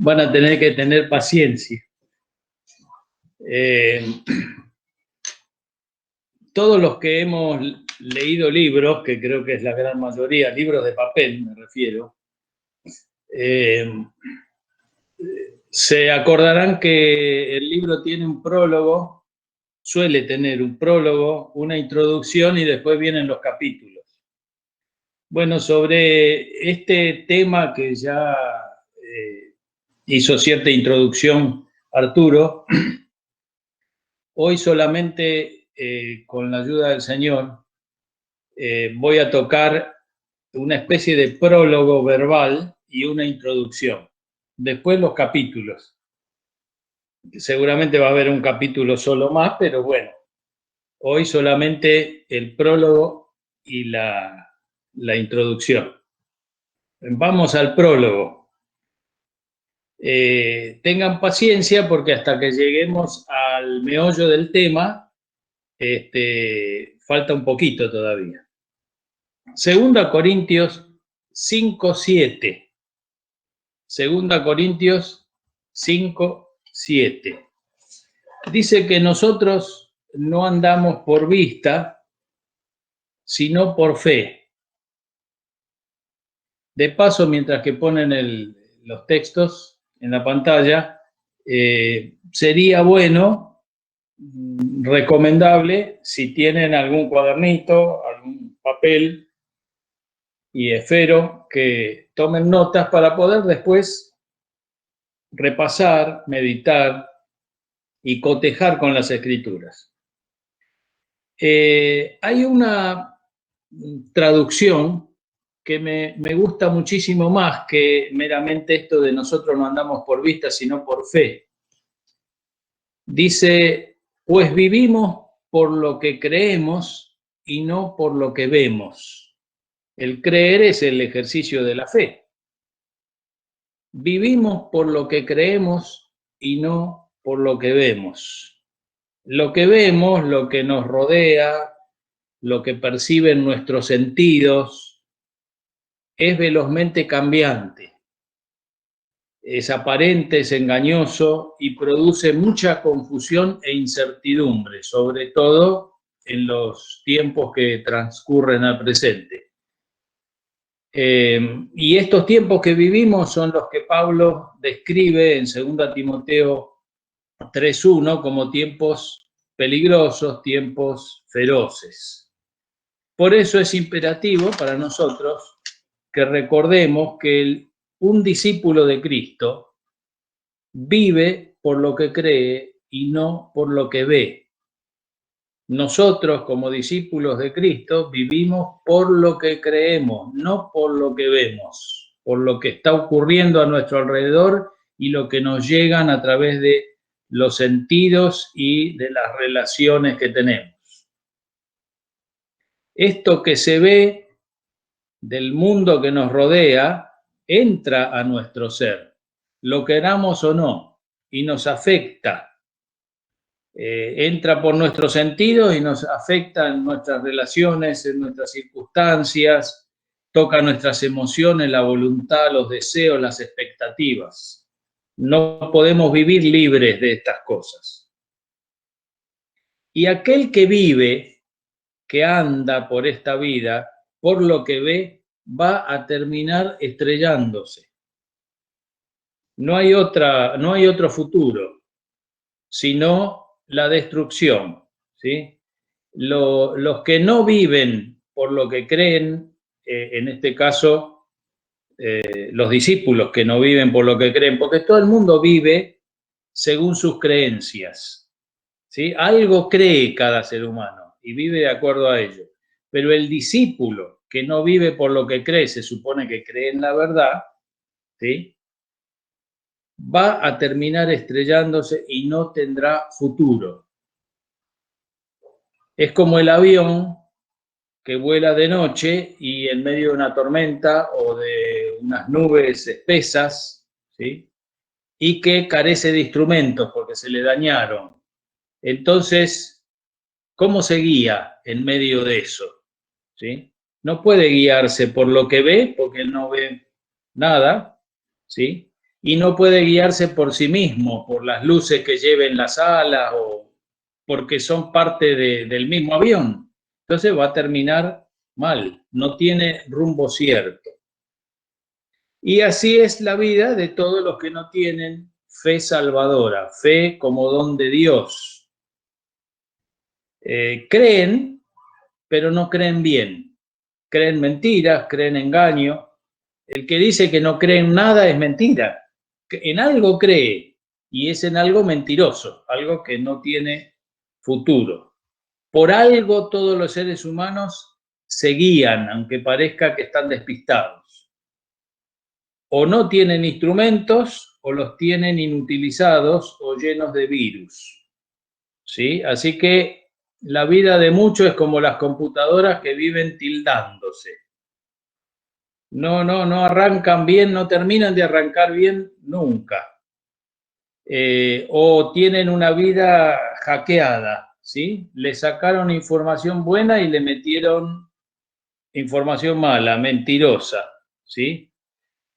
van a tener que tener paciencia. Todos los que hemos leído libros, que creo que es la gran mayoría, libros de papel me refiero, se acordarán que el libro tiene un prólogo, suele tener un prólogo, una introducción y después vienen los capítulos. Bueno, sobre este tema que ya hizo cierta introducción Arturo, hoy solamente con la ayuda del Señor voy a tocar una especie de prólogo verbal y una introducción. Después los capítulos. Seguramente va a haber un capítulo solo más, pero bueno, hoy solamente el prólogo y la introducción. Vamos al prólogo. Tengan paciencia porque hasta que lleguemos al meollo del tema, falta un poquito todavía. Segunda Corintios 5:7. Segunda Corintios 5:7. Dice que nosotros no andamos por vista, sino por fe. De paso, mientras que ponen los textos en la pantalla, sería bueno, recomendable, si tienen algún cuadernito, algún papel y esfero, que tomen notas para poder después repasar, meditar y cotejar con las escrituras. Hay una traducción que me gusta muchísimo más que meramente esto de nosotros no andamos por vista, sino por fe. Dice, pues vivimos por lo que creemos y no por lo que vemos. El creer es el ejercicio de la fe. Vivimos por lo que creemos y no por lo que vemos. Lo que vemos, lo que nos rodea, lo que perciben nuestros sentidos, es velozmente cambiante, es aparente, es engañoso y produce mucha confusión e incertidumbre, sobre todo en los tiempos que transcurren al presente. Y estos tiempos que vivimos son los que Pablo describe en 2 Timoteo 3:1 como tiempos peligrosos, tiempos feroces. Por eso es imperativo para nosotros que recordemos que un discípulo de Cristo vive por lo que cree y no por lo que ve. Nosotros, como discípulos de Cristo, vivimos por lo que creemos, no por lo que vemos, por lo que está ocurriendo a nuestro alrededor y lo que nos llegan a través de los sentidos y de las relaciones que tenemos. Esto que se ve del mundo que nos rodea entra a nuestro ser, lo queramos o no, y nos afecta. Entra por nuestros sentidos y nos afecta en nuestras relaciones, en nuestras circunstancias, toca nuestras emociones, la voluntad, los deseos, las expectativas. No podemos vivir libres de estas cosas. Y aquel que vive, que anda por esta vida, por lo que ve, va a terminar estrellándose. No hay otro futuro, sino la destrucción, ¿sí? Los que no viven por lo que creen, en este caso, los discípulos que no viven por lo que creen, porque todo el mundo vive según sus creencias, ¿sí? Algo cree cada ser humano y vive de acuerdo a ello. Pero el discípulo que no vive por lo que cree, se supone que cree en la verdad, ¿sí?, va a terminar estrellándose y no tendrá futuro. Es como el avión que vuela de noche y en medio de una tormenta o de unas nubes espesas, ¿sí?, y que carece de instrumentos porque se le dañaron. Entonces, ¿cómo se guía en medio de eso? ¿Sí? No puede guiarse por lo que ve, porque él no ve nada, ¿sí? y no puede guiarse por sí mismo, por las luces que lleve en las alas o porque son parte del mismo avión. Entonces va a terminar mal, no tiene rumbo cierto. Y así es la vida de todos los que no tienen fe salvadora, fe como don de Dios. Creen, pero no creen bien. Creen mentiras, creen engaño. El que dice que no cree en nada es mentira. En algo cree y es en algo mentiroso, algo que no tiene futuro. Por algo todos los seres humanos se guían, aunque parezca que están despistados. O no tienen instrumentos o los tienen inutilizados o llenos de virus. ¿Sí? Así que la vida de muchos es como las computadoras que viven tildándose. No arrancan bien, no terminan de arrancar bien nunca. O tienen una vida hackeada, ¿sí? Le sacaron información buena y le metieron información mala, mentirosa, ¿sí?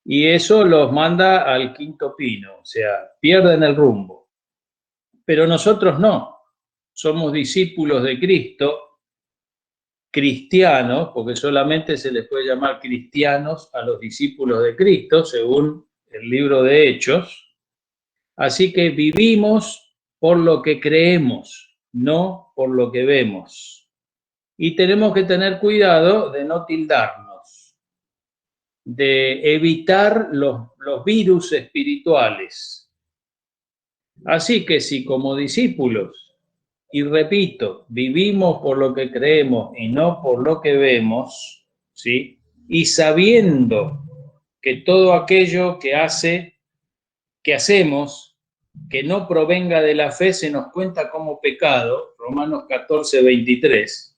Y eso los manda al quinto pino, o sea, pierden el rumbo. Pero nosotros no, somos discípulos de Cristo, cristianos, porque solamente se les puede llamar cristianos a los discípulos de Cristo, según el libro de Hechos. Así que vivimos por lo que creemos, no por lo que vemos. Y tenemos que tener cuidado de no tildarnos, de evitar los virus espirituales. Así que si como discípulos, y repito, vivimos por lo que creemos y no por lo que vemos, ¿sí? Y sabiendo que todo aquello que hacemos, que no provenga de la fe, se nos cuenta como pecado, Romanos 14:23.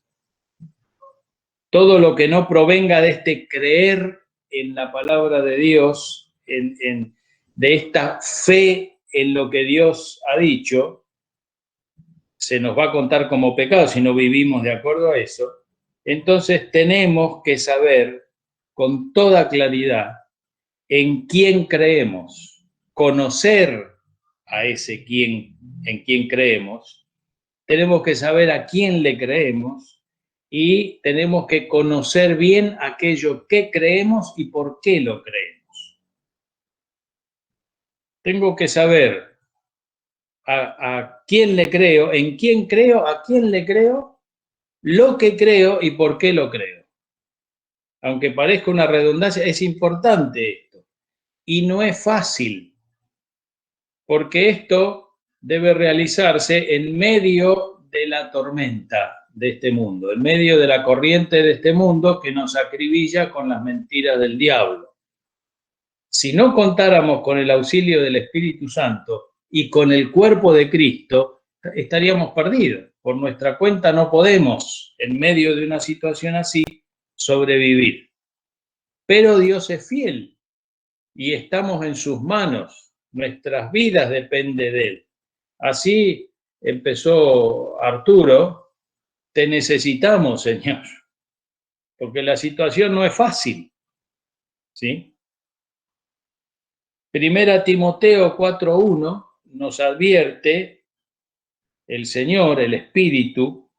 Todo lo que no provenga de este creer en la palabra de Dios, de esta fe en lo que Dios ha dicho, se nos va a contar como pecado si no vivimos de acuerdo a eso. Entonces tenemos que saber con toda claridad en quién creemos, conocer a ese en quien creemos, tenemos que saber a quién le creemos y tenemos que conocer bien aquello que creemos y por qué lo creemos. Tengo que saber a quién le creo, en quién creo, a quién le creo, lo que creo y por qué lo creo. Aunque parezca una redundancia, es importante esto. Y no es fácil, porque esto debe realizarse en medio de la tormenta de este mundo, en medio de la corriente de este mundo que nos acribilla con las mentiras del diablo. Si no contáramos con el auxilio del Espíritu Santo y con el cuerpo de Cristo, estaríamos perdidos. Por nuestra cuenta no podemos, en medio de una situación así, sobrevivir. Pero Dios es fiel y estamos en sus manos. Nuestras vidas dependen de Él. Así empezó Arturo: te necesitamos, Señor, porque la situación no es fácil, ¿sí? Primera Timoteo 4:1 nos advierte, el Señor, el Espíritu,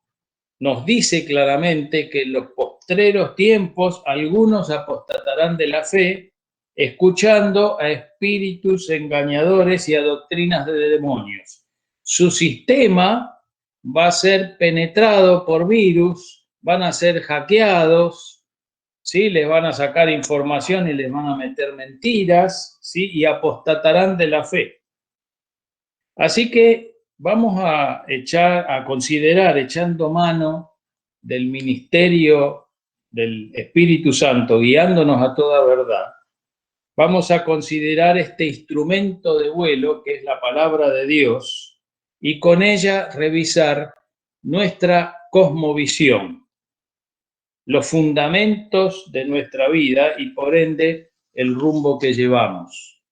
nos dice claramente que en los postreros tiempos algunos apostatarán de la fe, escuchando a espíritus engañadores y a doctrinas de demonios. Su sistema va a ser penetrado por virus, van a ser hackeados, ¿sí? Les van a sacar información y les van a meter mentiras, ¿sí? Y apostatarán de la fe. Así que vamos a considerar, echando mano del ministerio del Espíritu Santo, guiándonos a toda verdad, vamos a considerar este instrumento de vuelo que es la palabra de Dios y con ella revisar nuestra cosmovisión, los fundamentos de nuestra vida y por ende el rumbo que llevamos.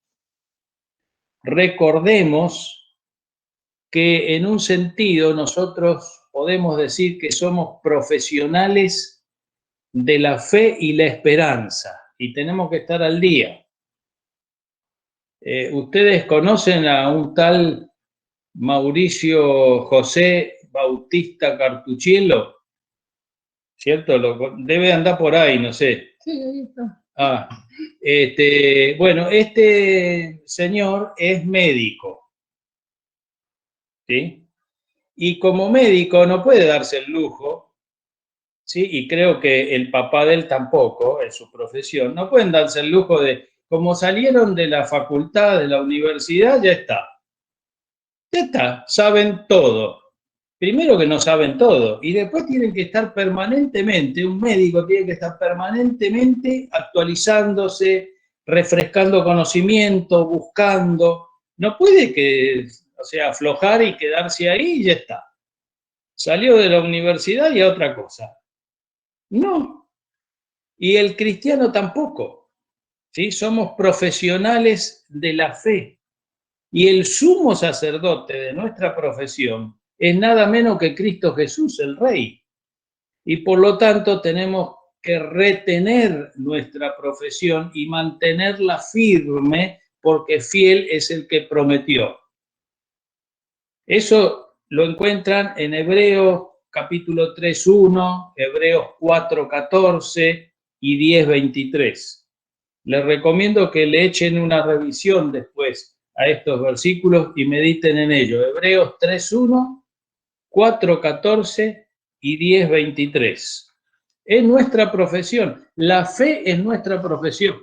Recordemos que en un sentido nosotros podemos decir que somos profesionales de la fe y la esperanza y tenemos que estar al día. ¿Ustedes conocen a un tal Mauricio José Bautista Cartucciello? ¿Cierto? Debe andar por ahí, no sé. Sí, ahí está. Bueno, este señor es médico, ¿sí? Y como médico no puede darse el lujo, ¿sí? Y creo que el papá de él tampoco, en su profesión, no pueden darse el lujo de, como salieron de la facultad, de la universidad, ya está. Ya está, saben todo. Primero que no saben todo y después tienen que estar permanentemente, un médico tiene que estar permanentemente actualizándose, refrescando conocimiento, buscando. No puede que, o sea, aflojar y quedarse ahí y ya está. Salió de la universidad y a otra cosa. No. Y el cristiano tampoco. ¿Sí? Somos profesionales de la fe. Y el sumo sacerdote de nuestra profesión es nada menos que Cristo Jesús, el Rey. Y por lo tanto tenemos que retener nuestra profesión y mantenerla firme, porque fiel es el que prometió. Eso lo encuentran en Hebreos capítulo 3:1, Hebreos 4:14 y 10:23. Les recomiendo que le echen una revisión después a estos versículos y mediten en ello. Hebreos 3:1, 4:14 y 10:23. Es nuestra profesión. La fe es nuestra profesión.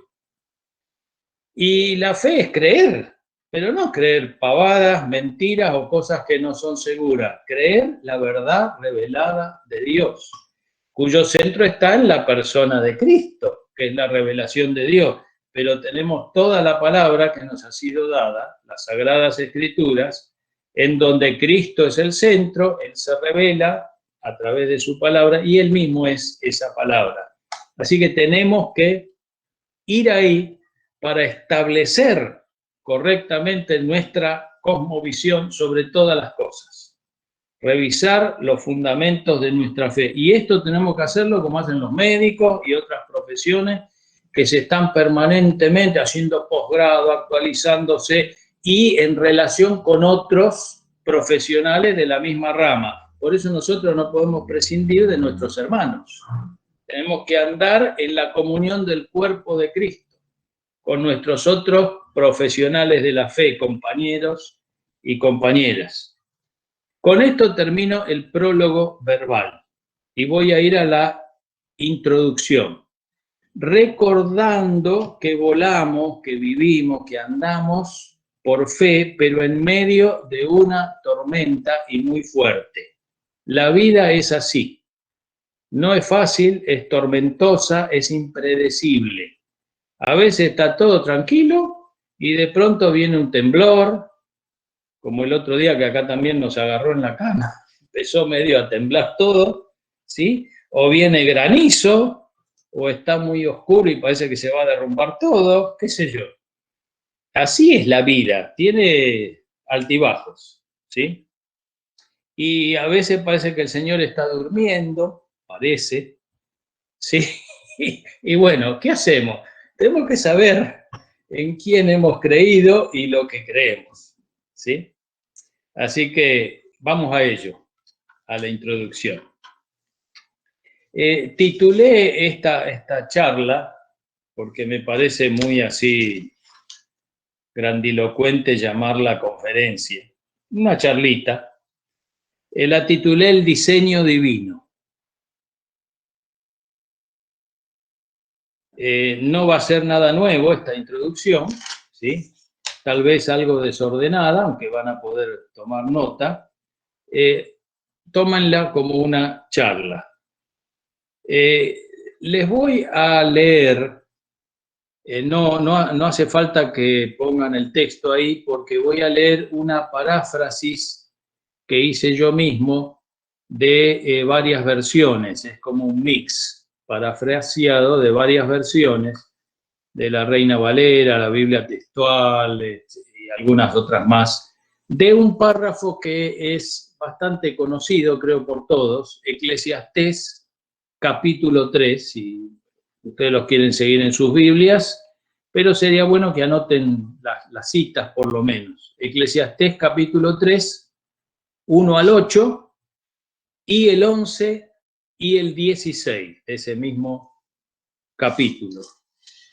Y la fe es creer, pero no creer pavadas, mentiras o cosas que no son seguras. Creer la verdad revelada de Dios, cuyo centro está en la persona de Cristo, que es la revelación de Dios. Pero tenemos toda la palabra que nos ha sido dada, las Sagradas Escrituras, en donde Cristo es el centro, Él se revela a través de su palabra y Él mismo es esa palabra. Así que tenemos que ir ahí para establecer correctamente nuestra cosmovisión sobre todas las cosas. Revisar los fundamentos de nuestra fe. Y esto tenemos que hacerlo como hacen los médicos y otras profesiones que se están permanentemente haciendo posgrado, actualizándose y en relación con otros profesionales de la misma rama. Por eso nosotros no podemos prescindir de nuestros hermanos. Tenemos que andar en la comunión del cuerpo de Cristo con nuestros otros profesionales de la fe, compañeros y compañeras. Con esto termino el prólogo verbal y voy a ir a la introducción, recordando que volamos, que vivimos, que andamos por fe, pero en medio de una tormenta y muy fuerte. La vida es así. No es fácil, es tormentosa, es impredecible. A veces está todo tranquilo y de pronto viene un temblor, como el otro día que acá también nos agarró en la cama. Empezó medio a temblar todo, ¿sí? O viene granizo, o está muy oscuro y parece que se va a derrumbar todo, qué sé yo. Así es la vida, tiene altibajos, ¿sí? Y a veces parece que el Señor está durmiendo, parece, ¿sí? Y bueno, ¿qué hacemos? Tenemos que saber en quién hemos creído y lo que creemos, ¿sí? Así que vamos a ello, a la introducción. Titulé esta charla, porque me parece muy así grandilocuente llamarla conferencia, una charlita, la titulé El diseño divino. No va a ser nada nuevo esta introducción, ¿sí? Tal vez algo desordenada, aunque van a poder tomar nota. Tómenla como una charla. Les voy a leer, no hace falta que pongan el texto ahí, porque voy a leer una paráfrasis que hice yo mismo de varias versiones. Es como un mix parafraseado de varias versiones de la Reina Valera, la Biblia textual y algunas otras más, de un párrafo que es bastante conocido, creo, por todos, Eclesiastés capítulo 3, si ustedes los quieren seguir en sus Biblias, pero sería bueno que anoten las citas por lo menos. Eclesiastés capítulo 3, 1 al 8, y el 11 y el 16, ese mismo capítulo.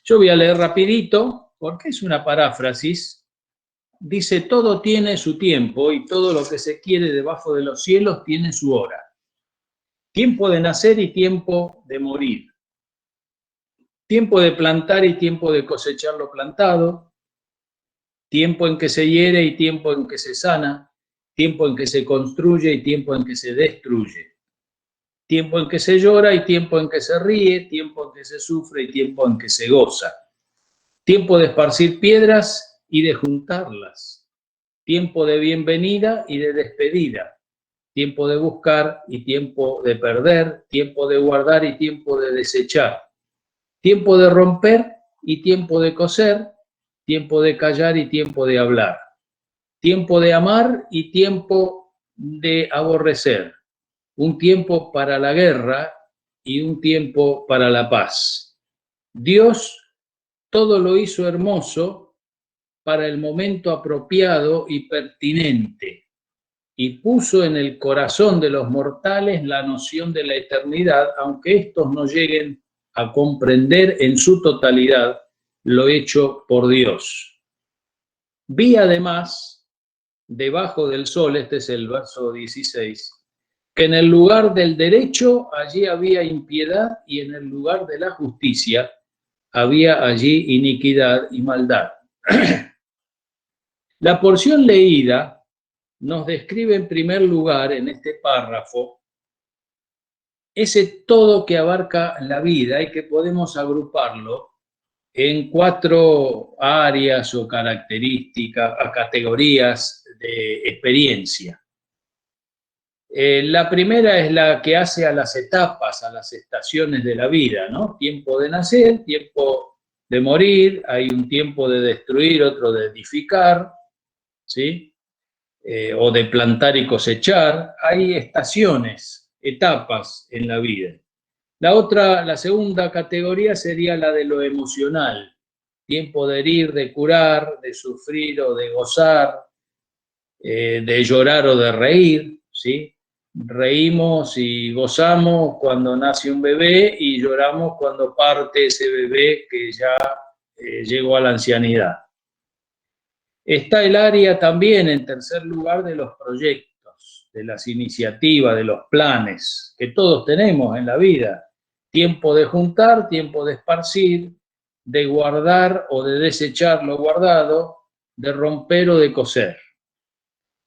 Yo voy a leer rapidito, porque es una paráfrasis. Dice, todo tiene su tiempo y todo lo que se quiere debajo de los cielos tiene su hora. Tiempo de nacer y tiempo de morir. Tiempo de plantar y tiempo de cosechar lo plantado. Tiempo en que se hiere y tiempo en que se sana. Tiempo en que se construye y tiempo en que se destruye. Tiempo en que se llora y tiempo en que se ríe. Tiempo en que se sufre y tiempo en que se goza. Tiempo de esparcir piedras y de juntarlas. Tiempo de bienvenida y de despedida. Tiempo de buscar y tiempo de perder. Tiempo de guardar y tiempo de desechar. Tiempo de romper y tiempo de coser. Tiempo de callar y tiempo de hablar. Tiempo de amar y tiempo de aborrecer. Un tiempo para la guerra y un tiempo para la paz. Dios todo lo hizo hermoso para el momento apropiado y pertinente, y puso en el corazón de los mortales la noción de la eternidad, aunque estos no lleguen a comprender en su totalidad lo hecho por Dios. Vi además, debajo del sol, este es el verso 16, que en el lugar del derecho allí había impiedad y en el lugar de la justicia había allí iniquidad y maldad. La porción leída nos describe en primer lugar en este párrafo ese todo que abarca la vida y que podemos agruparlo en 4 áreas o características, categorías de experiencia. La primera es la que hace a las etapas, a las estaciones de la vida, ¿no? Tiempo de nacer, tiempo de morir, hay un tiempo de destruir, otro de edificar, ¿sí? O de plantar y cosechar. Hay estaciones, etapas en la vida. La segunda categoría sería la de lo emocional. Tiempo de herir, de curar, de sufrir o de gozar, de llorar o de reír, ¿sí? Reímos y gozamos cuando nace un bebé y lloramos cuando parte ese bebé que ya llegó a la ancianidad. Está el área también, en tercer lugar, de los proyectos, de las iniciativas, de los planes que todos tenemos en la vida. Tiempo de juntar, tiempo de esparcir, de guardar o de desechar lo guardado, de romper o de coser.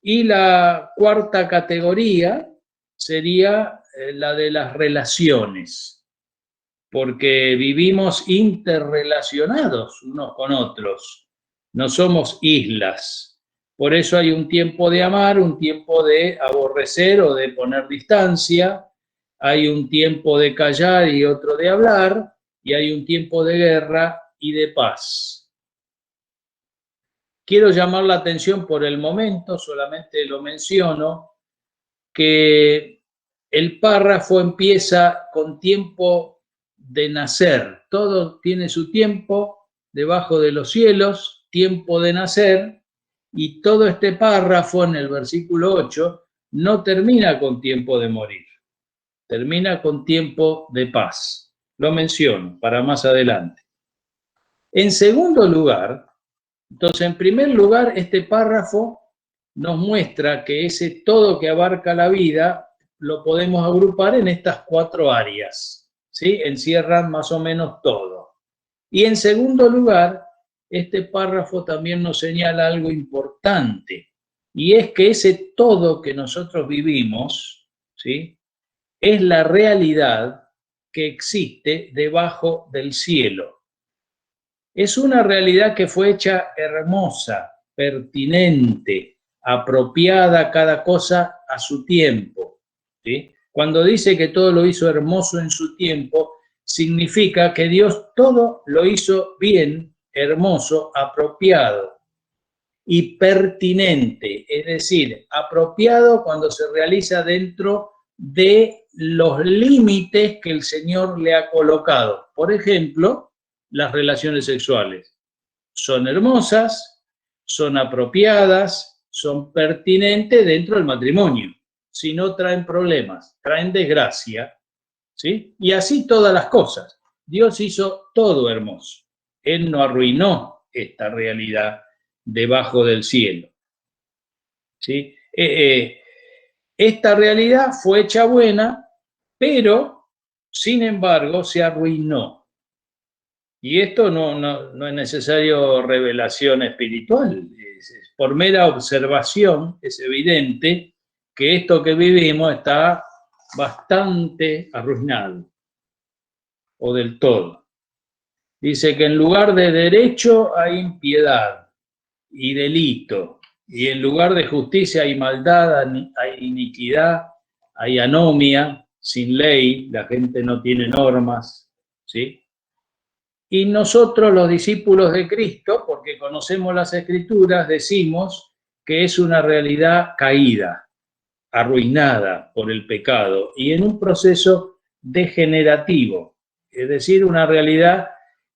Y la cuarta categoría sería la de las relaciones, porque vivimos interrelacionados unos con otros, no somos islas. Por eso hay un tiempo de amar, un tiempo de aborrecer o de poner distancia, hay un tiempo de callar y otro de hablar, y hay un tiempo de guerra y de paz. Quiero llamar la atención por el momento, solamente lo menciono, que el párrafo empieza con tiempo de nacer. Todo tiene su tiempo debajo de los cielos, tiempo de nacer, y todo este párrafo en el versículo 8 no termina con tiempo de morir, termina con tiempo de paz. Lo menciono para más adelante. En segundo lugar, entonces, en primer lugar, este párrafo nos muestra que ese todo que abarca la vida lo podemos agrupar en estas 4 áreas, ¿sí? Encierran más o menos todo. Y en segundo lugar, este párrafo también nos señala algo importante, y es que ese todo que nosotros vivimos, ¿sí? Es la realidad que existe debajo del cielo. Es una realidad que fue hecha hermosa, pertinente, apropiada cada cosa a su tiempo, ¿sí? Cuando dice que todo lo hizo hermoso en su tiempo, significa que Dios todo lo hizo bien, hermoso, apropiado y pertinente, es decir, apropiado cuando se realiza dentro de los límites que el Señor le ha colocado. Por ejemplo, las relaciones sexuales. son hermosas, son apropiadas, son pertinentes dentro del matrimonio. Si no, traen problemas, traen desgracia, ¿sí? Y así todas las cosas. Dios hizo todo hermoso. Él no arruinó esta realidad debajo del cielo, ¿sí? Esta realidad fue hecha buena, pero, sin embargo, se arruinó. Y esto no es necesario revelación espiritual. Por mera observación es evidente que esto que vivimos está bastante arruinado, o del todo. Dice que en lugar de derecho hay impiedad y delito, y en lugar de justicia hay maldad, hay iniquidad, hay anomia, sin ley, la gente no tiene normas, ¿sí? Y nosotros, los discípulos de Cristo, porque conocemos las Escrituras, decimos que es una realidad caída, arruinada por el pecado y en un proceso degenerativo, es decir, una realidad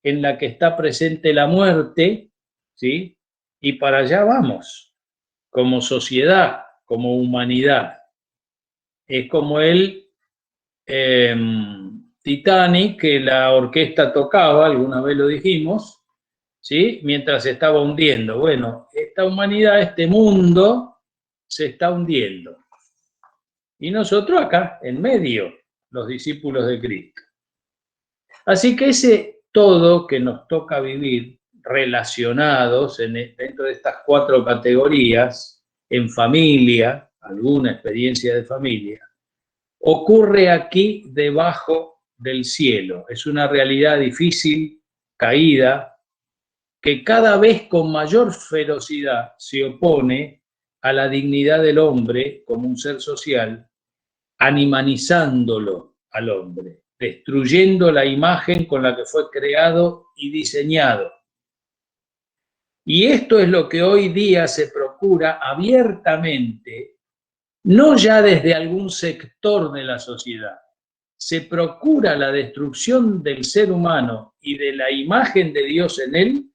en la que está presente la muerte, ¿sí? Y para allá vamos, como sociedad, como humanidad. Es como el Titanic, que la orquesta tocaba, alguna vez lo dijimos, ¿sí? Mientras se estaba hundiendo. Bueno, esta humanidad, este mundo, se está hundiendo. Y nosotros acá, en medio, los discípulos de Cristo. Así que ese todo que nos toca vivir, relacionados dentro de estas 4 categorías, en familia, alguna experiencia de familia, ocurre aquí debajo del cielo. Es una realidad difícil, caída, que cada vez con mayor ferocidad se opone a la dignidad del hombre como un ser social, animanizándolo al hombre, destruyendo la imagen con la que fue creado y diseñado. Y esto es lo que hoy día se procura abiertamente, no ya desde algún sector de la sociedad, se procura la destrucción del ser humano y de la imagen de Dios en él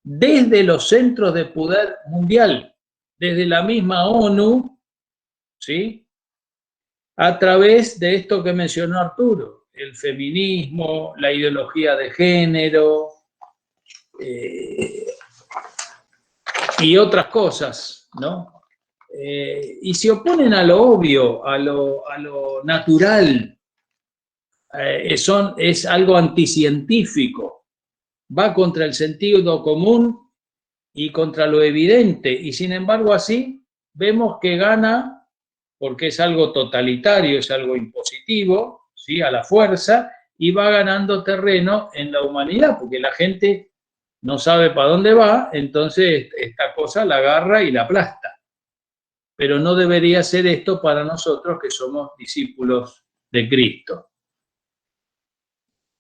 desde los centros de poder mundial, desde la misma ONU, ¿sí? A través de esto que mencionó Arturo, el feminismo, la ideología de género y otras cosas, ¿no? Y se oponen a lo obvio, a lo natural, es algo anticientífico, va contra el sentido común y contra lo evidente, y sin embargo así vemos que gana, porque es algo totalitario, es algo impositivo, ¿sí? A la fuerza, y va ganando terreno en la humanidad, porque la gente no sabe para dónde va, entonces esta cosa la agarra y la aplasta. Pero no debería ser esto para nosotros que somos discípulos de Cristo.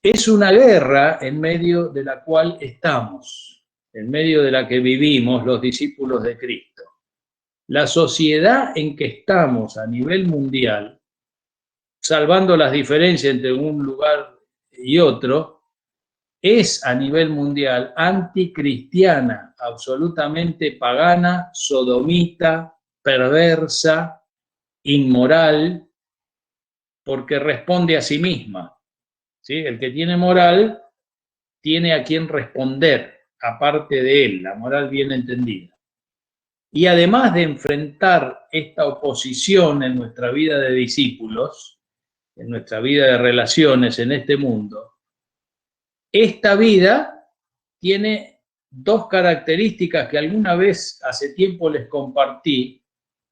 Es una guerra en medio de la cual estamos, en medio de la que vivimos los discípulos de Cristo. La sociedad en que estamos a nivel mundial, salvando las diferencias entre un lugar y otro, es a nivel mundial anticristiana, absolutamente pagana, sodomita, perversa, inmoral, porque responde a sí misma, ¿sí? El que tiene moral tiene a quien responder, aparte de él, la moral bien entendida. Y además de enfrentar esta oposición en nuestra vida de discípulos, en nuestra vida de relaciones en este mundo, esta vida tiene 2 características que alguna vez hace tiempo les compartí,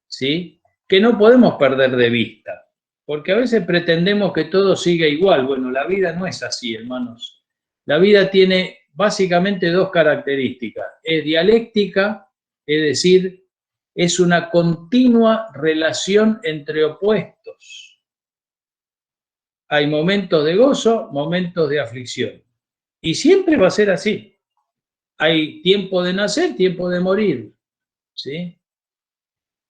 ¿sí? Que no podemos perder de vista, porque a veces pretendemos que todo siga igual. Bueno, la vida no es así, hermanos. La vida tiene básicamente 2 características. Es dialéctica, es decir, es una continua relación entre opuestos. Hay momentos de gozo, momentos de aflicción. Y siempre va a ser así. Hay tiempo de nacer, tiempo de morir, ¿sí?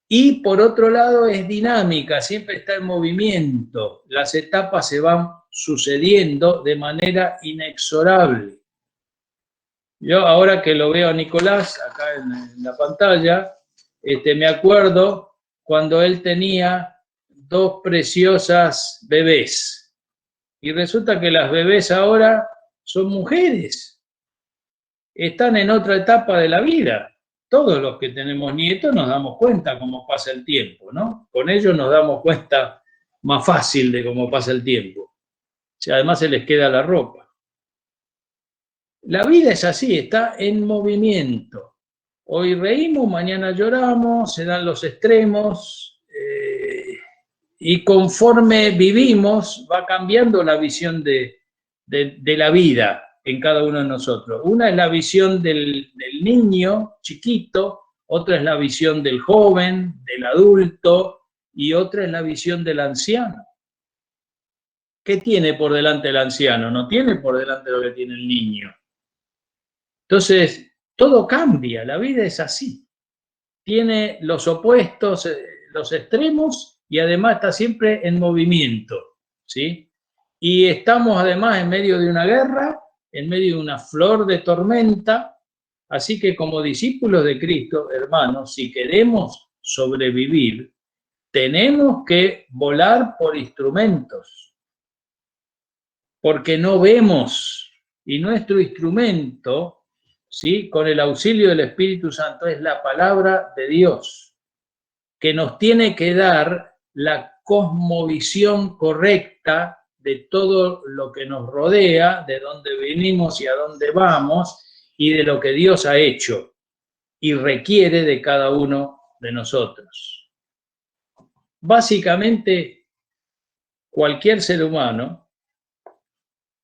Y por otro lado es dinámica, siempre está en movimiento. Las etapas se van sucediendo de manera inexorable. Yo ahora que lo veo a Nicolás acá en la pantalla, me acuerdo cuando él tenía 2 preciosas bebés. Y resulta que las bebés ahora son mujeres. Están en otra etapa de la vida. Todos los que tenemos nietos nos damos cuenta cómo pasa el tiempo, ¿no? Con ellos nos damos cuenta más fácil de cómo pasa el tiempo. Si además se les queda la ropa. La vida es así, está en movimiento. Hoy reímos, mañana lloramos, se dan los extremos, y conforme vivimos va cambiando la visión de la vida en cada uno de nosotros. Una es la visión del niño chiquito, otra es la visión del joven, del adulto, y otra es la visión del anciano. ¿Qué tiene por delante el anciano? No tiene por delante lo que tiene el niño. Entonces, todo cambia, la vida es así. Tiene los opuestos, los extremos, y además está siempre en movimiento, ¿sí? Y estamos además en medio de una guerra, en medio de una flor de tormenta, así que como discípulos de Cristo, hermanos, si queremos sobrevivir, tenemos que volar por instrumentos, porque no vemos, y nuestro instrumento, ¿sí?, con el auxilio del Espíritu Santo, es la palabra de Dios, que nos tiene que dar la cosmovisión correcta de todo lo que nos rodea, de dónde venimos y a dónde vamos, y de lo que Dios ha hecho y requiere de cada uno de nosotros. Básicamente, cualquier ser humano,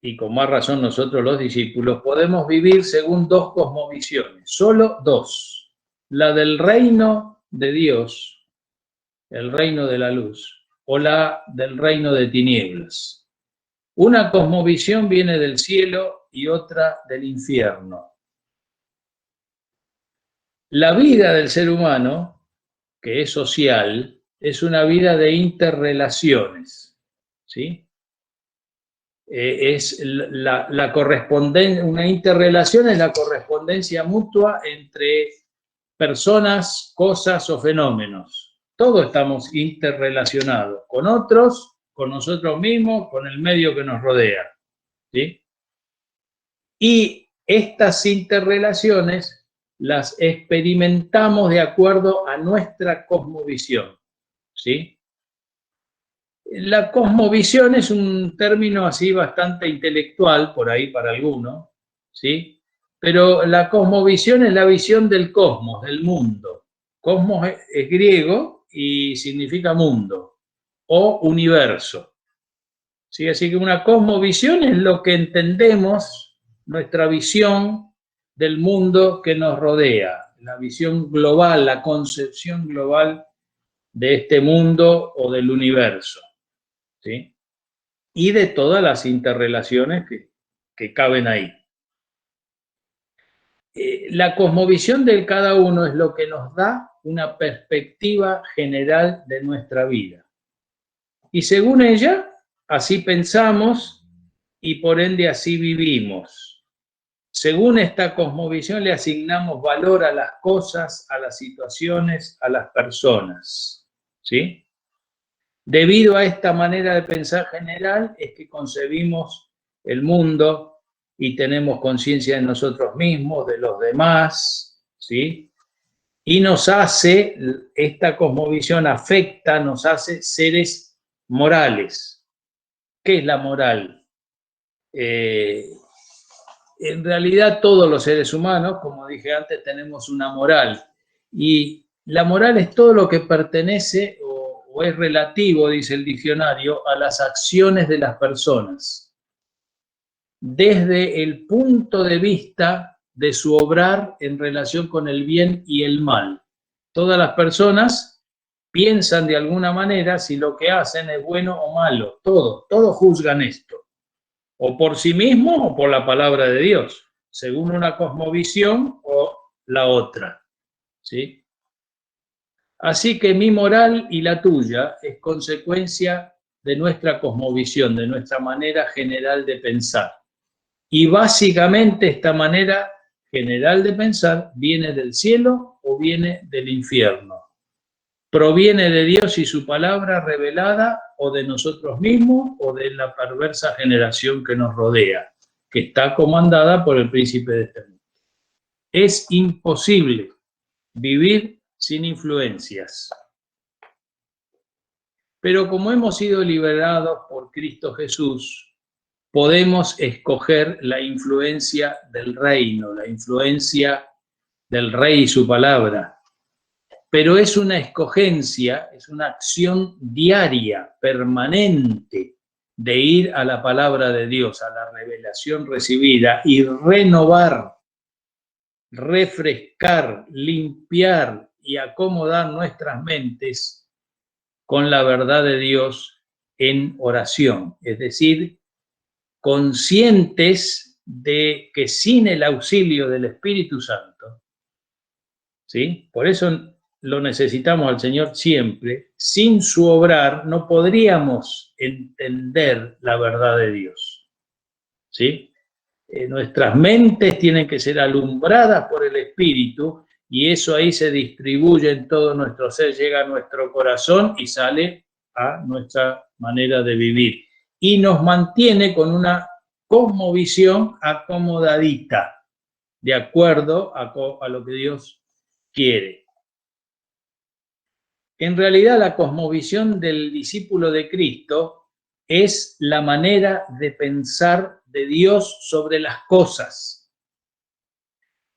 y con más razón nosotros los discípulos, podemos vivir según 2 cosmovisiones, solo 2. La del reino de Dios, el reino de la luz, o la del reino de tinieblas. Una cosmovisión viene del cielo y otra del infierno. La vida del ser humano, que es social, es una vida de interrelaciones, ¿sí? Es la correspondencia, una interrelación es la correspondencia mutua entre personas, cosas o fenómenos. Todos estamos interrelacionados con otros, con nosotros mismos, con el medio que nos rodea, ¿sí? Y estas interrelaciones las experimentamos de acuerdo a nuestra cosmovisión, ¿sí? La cosmovisión es un término así bastante intelectual, por ahí para algunos, ¿sí? Pero la cosmovisión es la visión del cosmos, del mundo. Cosmos es griego y significa mundo o universo, ¿sí? Así que una cosmovisión es lo que entendemos, nuestra visión del mundo que nos rodea, la visión global, la concepción global de este mundo o del universo, ¿sí? Y de todas las interrelaciones que caben ahí. La cosmovisión de cada uno es lo que nos da una perspectiva general de nuestra vida. Y según ella, así pensamos y por ende así vivimos. Según esta cosmovisión le asignamos valor a las cosas, a las situaciones, a las personas, ¿sí? Debido a esta manera de pensar general es que concebimos el mundo y tenemos conciencia de nosotros mismos, de los demás, ¿sí? Y nos hace, esta cosmovisión afecta, nos hace seres morales. ¿Qué es la moral? En realidad todos los seres humanos, como dije antes, tenemos una moral. Y la moral es todo lo que pertenece o es relativo, dice el diccionario, a las acciones de las personas, desde el punto de vista de su obrar en relación con el bien y el mal. Todas las personas piensan de alguna manera si lo que hacen es bueno o malo, todos juzgan esto, o por sí mismos o por la palabra de Dios, según una cosmovisión o la otra, ¿sí? Así que mi moral y la tuya es consecuencia de nuestra cosmovisión, de nuestra manera general de pensar. Y básicamente esta manera general de pensar viene del cielo o viene del infierno. ¿Proviene de Dios y su palabra revelada o de nosotros mismos o de la perversa generación que nos rodea, que está comandada por el príncipe de este mundo? Es imposible vivir sin influencias. Pero como hemos sido liberados por Cristo Jesús, podemos escoger la influencia del reino, la influencia del Rey y su palabra. Pero es una escogencia, es una acción diaria, permanente, de ir a la palabra de Dios, a la revelación recibida y renovar, refrescar, limpiar y acomodar nuestras mentes con la verdad de Dios en oración, es decir, conscientes de que sin el auxilio del Espíritu Santo, ¿sí? Por eso lo necesitamos al Señor siempre, sin su obrar no podríamos entender la verdad de Dios, ¿sí? Nuestras mentes tienen que ser alumbradas por el Espíritu y eso ahí se distribuye en todo nuestro ser, llega a nuestro corazón y sale a nuestra manera de vivir. Y nos mantiene con una cosmovisión acomodadita, de acuerdo a lo que Dios quiere. En realidad, la cosmovisión del discípulo de Cristo es la manera de pensar de Dios sobre las cosas.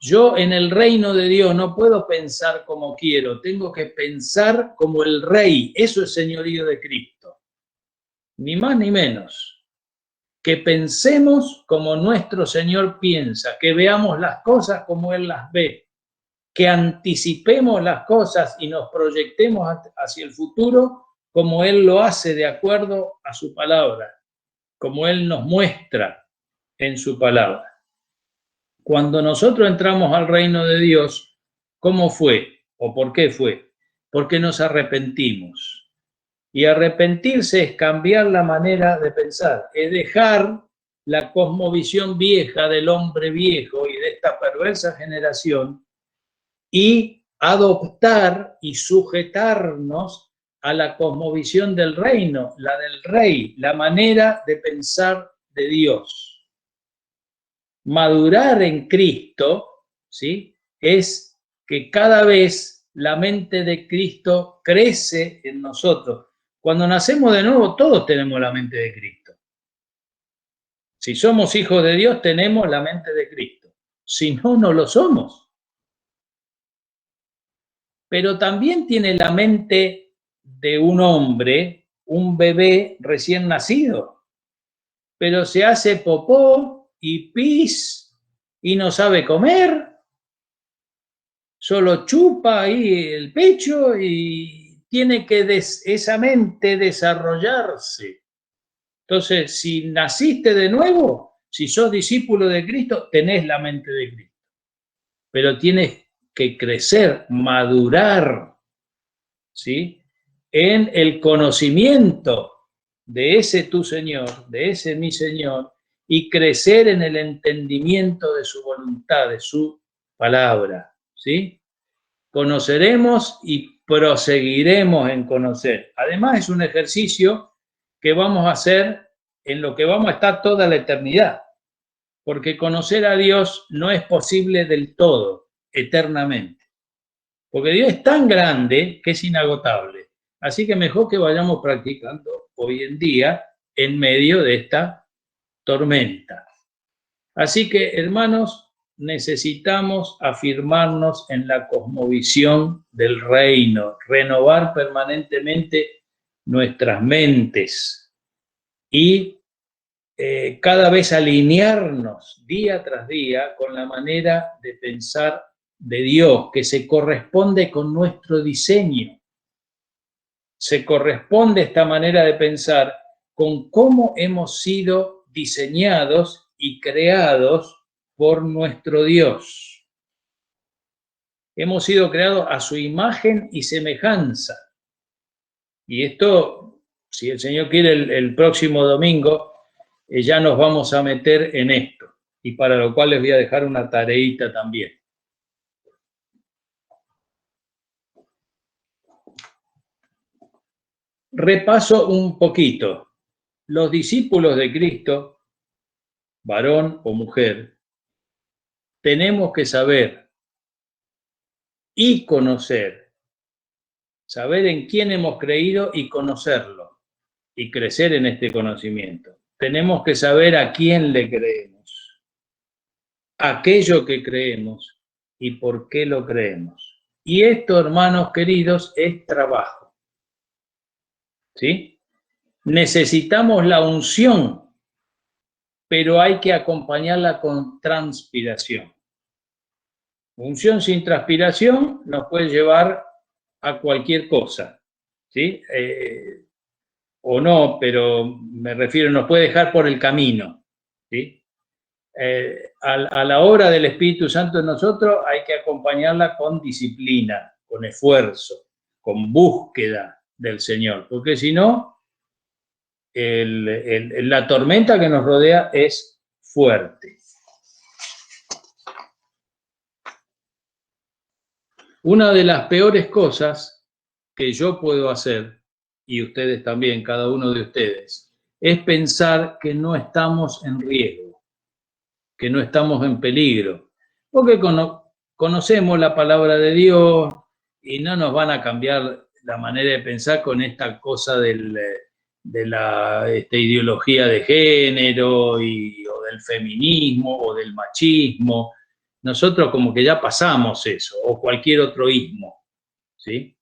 Yo en el reino de Dios no puedo pensar como quiero, tengo que pensar como el Rey. Eso es señorío de Cristo. Ni más ni menos. Que pensemos como nuestro Señor piensa, que veamos las cosas como Él las ve, que anticipemos las cosas y nos proyectemos hacia el futuro como Él lo hace de acuerdo a su palabra, como Él nos muestra en su palabra. Cuando nosotros entramos al reino de Dios, ¿cómo fue o por qué fue? Porque nos arrepentimos. Y arrepentirse es cambiar la manera de pensar, es dejar la cosmovisión vieja del hombre viejo y de esta perversa generación y adoptar y sujetarnos a la cosmovisión del reino, la del Rey, la manera de pensar de Dios. Madurar en Cristo, ¿sí?, es que cada vez la mente de Cristo crece en nosotros. Cuando nacemos de nuevo, todos tenemos la mente de Cristo. Si somos hijos de Dios, tenemos la mente de Cristo. Si no, no lo somos. Pero también tiene la mente de un hombre, un bebé recién nacido, pero se hace popó y pis y no sabe comer, solo chupa ahí el pecho y tiene que esa mente desarrollarse. Entonces, si naciste de nuevo, si sos discípulo de Cristo, tenés la mente de Cristo, pero tienes que crecer, madurar, ¿sí?, en el conocimiento de ese tu Señor, de ese mi Señor, y crecer en el entendimiento de su voluntad, de su palabra, ¿sí? Conoceremos y proseguiremos en conocer. Además, es un ejercicio que vamos a hacer en lo que vamos a estar toda la eternidad, porque conocer a Dios no es posible del todo, eternamente, porque Dios es tan grande que es inagotable. Así que mejor que vayamos practicando hoy en día en medio de esta tormenta. Así que, hermanos, necesitamos afirmarnos en la cosmovisión del reino, renovar permanentemente nuestras mentes y cada vez alinearnos día tras día con la manera de pensar de Dios, que se corresponde con nuestro diseño. Se corresponde esta manera de pensar con cómo hemos sido diseñados y creados por nuestro Dios. Hemos sido creados a su imagen y semejanza. Y esto, si el Señor quiere, el próximo domingo ya nos vamos a meter en esto. y para lo cual les voy a dejar una tareita también. Repaso un poquito. Los discípulos de Cristo, varón o mujer, tenemos que saber y conocer, saber en quién hemos creído y conocerlo, y crecer en este conocimiento. Tenemos que saber a quién le creemos, aquello que creemos y por qué lo creemos. Y esto, hermanos queridos, es trabajo. ¿Sí? Necesitamos la unción, pero hay que acompañarla con transpiración. Unción sin transpiración nos puede llevar a cualquier cosa, ¿sí? O no, pero me refiero, nos puede dejar por el camino, ¿sí? A la obra del Espíritu Santo en nosotros hay que acompañarla con disciplina, con esfuerzo, con búsqueda del Señor, porque si no, la tormenta que nos rodea es fuerte. Una de las peores cosas que yo puedo hacer, y ustedes también, cada uno de ustedes, es pensar que no estamos en riesgo, que no estamos en peligro, porque conocemos la palabra de Dios y no nos van a cambiar la manera de pensar con esta cosa de la ideología de género o del feminismo o del machismo. Nosotros como que ya pasamos eso, o cualquier otro ismo, ¿sí?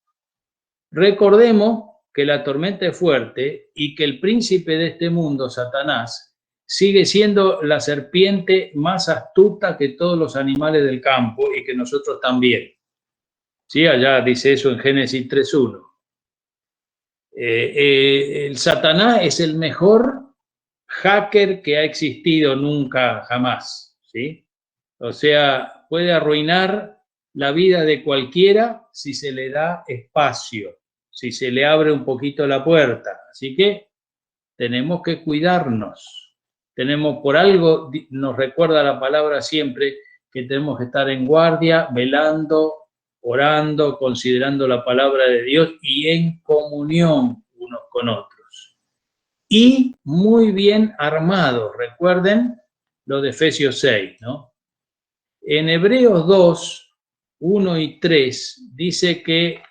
Recordemos que la tormenta es fuerte y que el príncipe de este mundo, Satanás, sigue siendo la serpiente más astuta que todos los animales del campo y que nosotros también. ¿Sí? Allá dice eso en Génesis 3:1. El Satanás es el mejor hacker que ha existido nunca, jamás, ¿sí? O sea, puede arruinar la vida de cualquiera si se le da espacio, si se le abre un poquito la puerta. Así que tenemos que cuidarnos. Por algo, nos recuerda la palabra siempre, que tenemos que estar en guardia, velando, orando, considerando la palabra de Dios y en comunión unos con otros. Y muy bien armados. Recuerden lo de Efesios 6, ¿no? En Hebreos 2, 1 y 3 dice que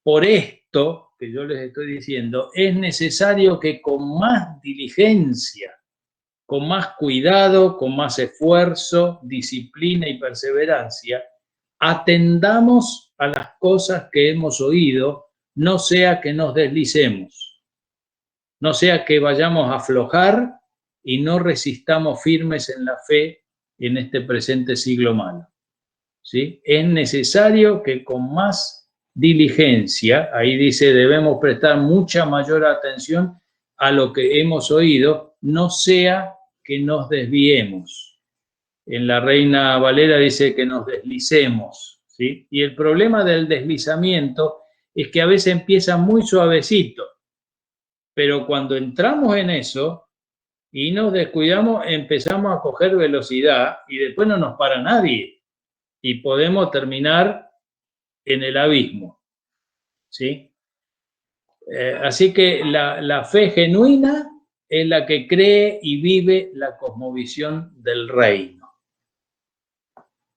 por esto que yo les estoy diciendo, es necesario que con más diligencia, con más cuidado, con más esfuerzo, disciplina y perseverancia, atendamos a las cosas que hemos oído, no sea que nos deslicemos, no sea que vayamos a aflojar y no resistamos firmes en la fe en este presente siglo malo. ¿Sí? Es necesario que con más diligencia, ahí dice, debemos prestar mucha mayor atención a lo que hemos oído, no sea que nos desviemos. En la Reina Valera dice que nos deslicemos, ¿sí? Y el problema del deslizamiento es que a veces empieza muy suavecito, pero cuando entramos en eso y nos descuidamos, empezamos a coger velocidad y después no nos para nadie y podemos terminar en el abismo, ¿sí? Así que la fe genuina es la que cree y vive la cosmovisión del reino.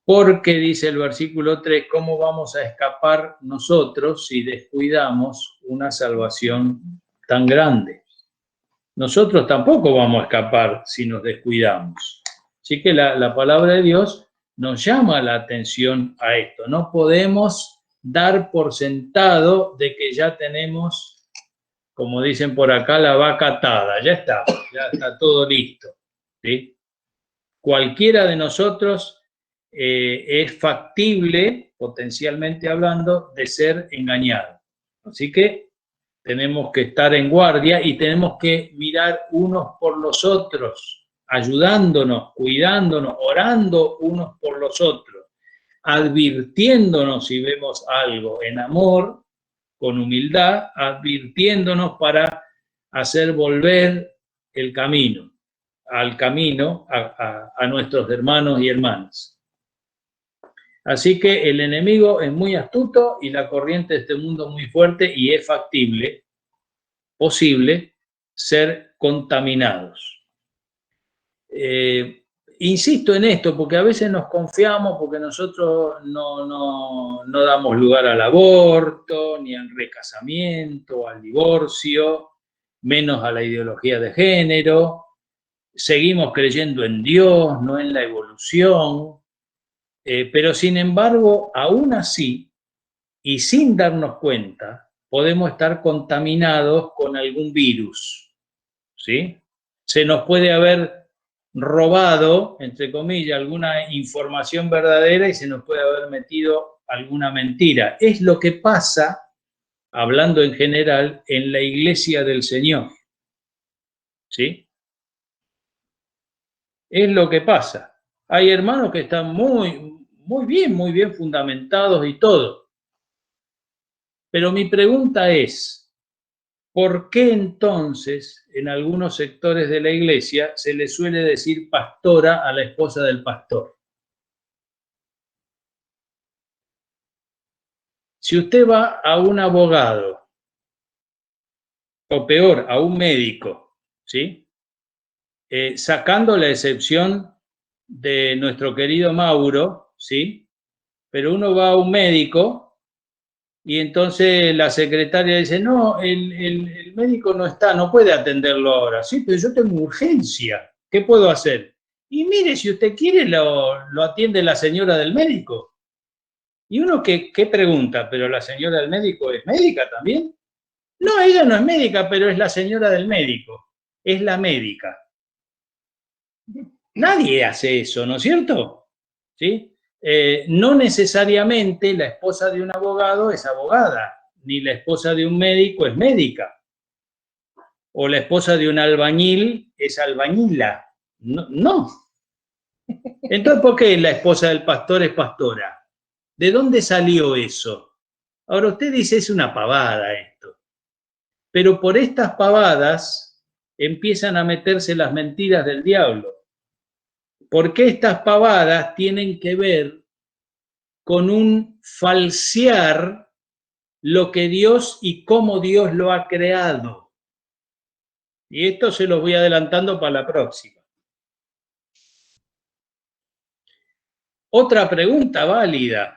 Porque, dice el versículo 3, ¿cómo vamos a escapar nosotros si descuidamos una salvación tan grande? Nosotros tampoco vamos a escapar si nos descuidamos. Así que la palabra de Dios nos llama la atención a esto. No podemos dar por sentado de que ya tenemos, como dicen por acá, la vaca atada. Ya está todo listo, ¿sí? Cualquiera de nosotros es factible, potencialmente hablando, de ser engañado. Así que tenemos que estar en guardia y tenemos que mirar unos por los otros, ayudándonos, cuidándonos, orando unos por los otros, advirtiéndonos si vemos algo en amor, con humildad, advirtiéndonos para hacer volver el camino. al camino a nuestros hermanos y hermanas. Así que el enemigo es muy astuto y la corriente de este mundo es muy fuerte y es factible, posible, ser contaminados. Insisto en esto porque a veces nos confiamos porque nosotros no damos lugar al aborto, ni al recasamiento, al divorcio, menos a la ideología de género. Seguimos creyendo en Dios, no en la evolución, pero sin embargo, aún así, y sin darnos cuenta, podemos estar contaminados con algún virus, ¿sí? Se nos puede haber robado, entre comillas, alguna información verdadera y se nos puede haber metido alguna mentira. Es lo que pasa, hablando en general, en la iglesia del Señor, ¿sí? Es lo que pasa. Hay hermanos que están muy bien fundamentados y todo. Pero mi pregunta es, ¿por qué entonces en algunos sectores de la iglesia se le suele decir pastora a la esposa del pastor? Si usted va a un abogado, o peor, a un médico, ¿sí? Sacando la excepción de nuestro querido Mauro, ¿sí? Pero uno va a un médico y entonces la secretaria dice, no, el médico no está, no puede atenderlo ahora. Sí, pero yo tengo urgencia, ¿qué puedo hacer? Y mire, si usted quiere, lo atiende la señora del médico. Y uno que pregunta, ¿pero la señora del médico es médica también? No, ella no es médica, pero es la señora del médico, es la médica. Nadie hace eso, ¿no es cierto? ¿Sí? No necesariamente la esposa de un abogado es abogada, ni la esposa de un médico es médica, o la esposa de un albañil es albañila. No, no. Entonces, ¿por qué la esposa del pastor es pastora? ¿De dónde salió eso? Ahora usted dice, es una pavada esto. Pero por estas pavadas empiezan a meterse las mentiras del diablo. Porque estas pavadas tienen que ver con un falsear lo que Dios y cómo Dios lo ha creado. Y esto se los voy adelantando para la próxima. Otra pregunta válida.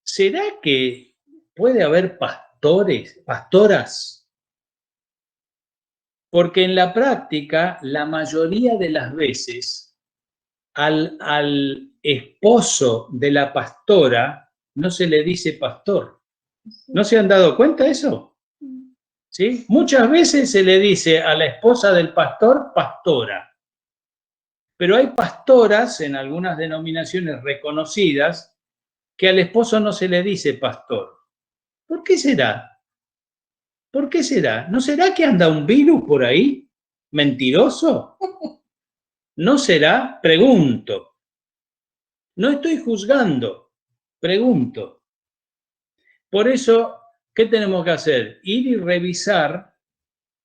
¿Será que puede haber pastoras? Porque en la práctica, la mayoría de las veces, al esposo de la pastora no se le dice pastor. ¿No se han dado cuenta de eso? ¿Sí? Muchas veces se le dice a la esposa del pastor pastora, pero hay pastoras en algunas denominaciones reconocidas que al esposo no se le dice pastor. ¿Por qué será? ¿Por qué será? ¿No será que anda un virus por ahí? ¿Mentiroso? ¿No será? Pregunto. No estoy juzgando, pregunto. Por eso, ¿qué tenemos que hacer? Ir y revisar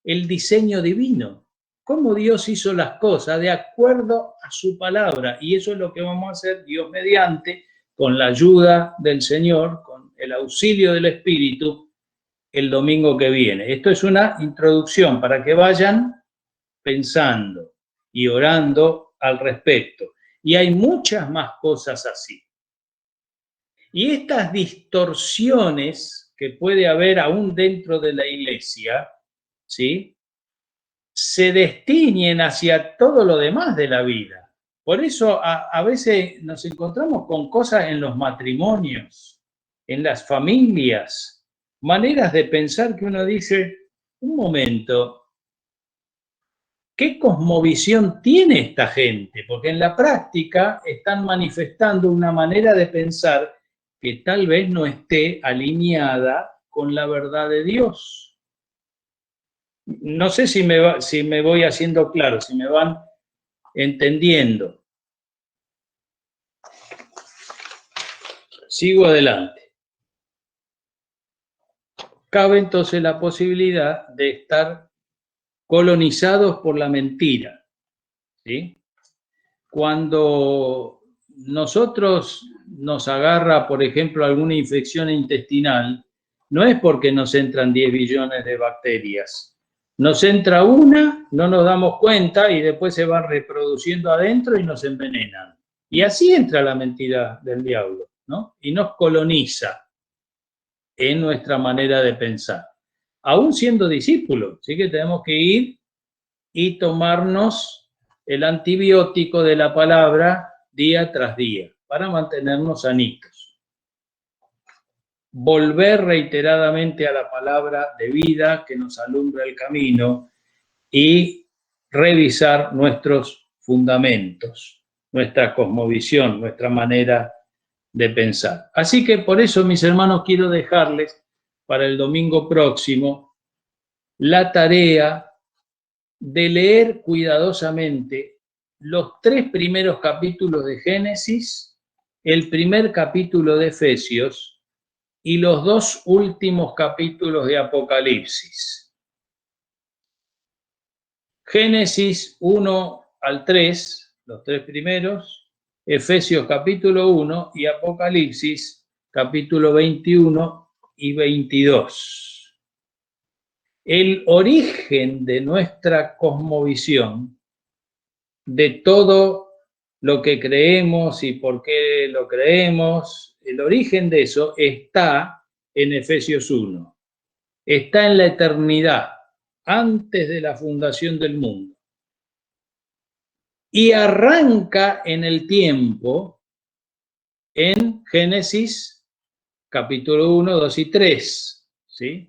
el diseño divino, cómo Dios hizo las cosas de acuerdo a su palabra. Y eso es lo que vamos a hacer, Dios mediante, con la ayuda del Señor, con el auxilio del Espíritu, el domingo que viene. Esto es una introducción para que vayan pensando y orando al respecto. Y hay muchas más cosas así. Y estas distorsiones que puede haber aún dentro de la iglesia, ¿sí?, se destiñen hacia todo lo demás de la vida. Por eso a veces nos encontramos con cosas en los matrimonios, en las familias, maneras de pensar que uno dice, un momento, ¿qué cosmovisión tiene esta gente? Porque en la práctica están manifestando una manera de pensar que tal vez no esté alineada con la verdad de Dios. No sé si me voy haciendo claro, si me van entendiendo. Sigo adelante. Cabe entonces la posibilidad de estar colonizados por la mentira. ¿sí? Cuando nosotros nos agarra, por ejemplo, alguna infección intestinal, no es porque nos entran 10 billones de bacterias. Nos entra una, no nos damos cuenta y después se van reproduciendo adentro y nos envenenan. Y así entra la mentira del diablo, ¿no? Y nos coloniza en nuestra manera de pensar. Aún siendo discípulos, sí que tenemos que ir y tomarnos el antibiótico de la palabra día tras día para mantenernos sanitos. Volver reiteradamente a la palabra de vida que nos alumbra el camino y revisar nuestros fundamentos, nuestra cosmovisión, nuestra manera de pensar. Así que por eso, mis hermanos, quiero dejarles para el domingo próximo la tarea de leer cuidadosamente los 3 primeros capítulos de Génesis, el primer capítulo de Efesios y los 2 últimos capítulos de Apocalipsis. Génesis 1 al 3, los 3 primeros, Efesios capítulo 1 y Apocalipsis capítulo 21 y 22. El origen de nuestra cosmovisión, de todo lo que creemos y por qué lo creemos, el origen de eso está en Efesios 1. Está en la eternidad, antes de la fundación del mundo. Y arranca en el tiempo en Génesis capítulo 1, 2 y 3, ¿sí?